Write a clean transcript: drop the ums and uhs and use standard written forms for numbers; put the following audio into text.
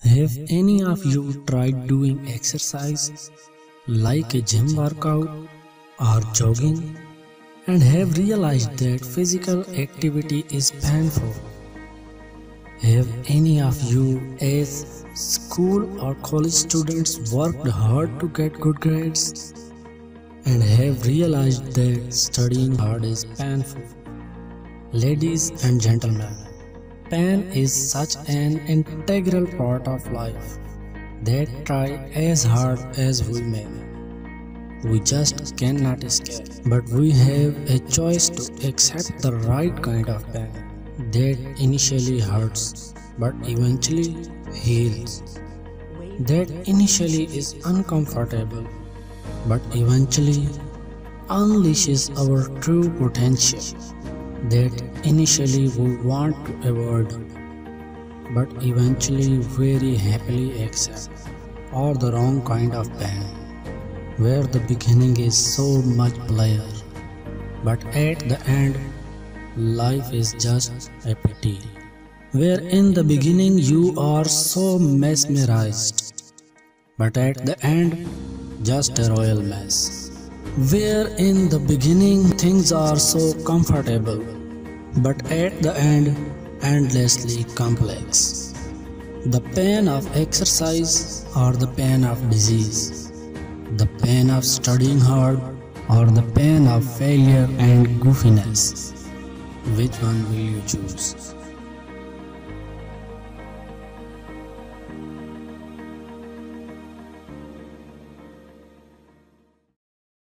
Have any of you tried doing exercise like a gym workout or jogging and have realized that physical activity is painful? Have any of you as school or college students worked hard to get good grades and have realized that studying hard is painful? Ladies and gentlemen, pain is such an integral part of life that try as hard as we may, we just cannot escape. But we have a choice to accept the right kind of pain that initially hurts but eventually heals, that initially is uncomfortable but eventually unleashes our true potential, that initially we want to avoid but eventually very happily accept, or the wrong kind of pain, where the beginning is so much pleasure but at the end life is just a pity, where in the beginning you are so mesmerized but at the end just a royal mess, where in the beginning things are so comfortable but at the end endlessly complex. The pain of exercise or the pain of disease, the pain of studying hard or the pain of failure and goofiness, which one will you choose?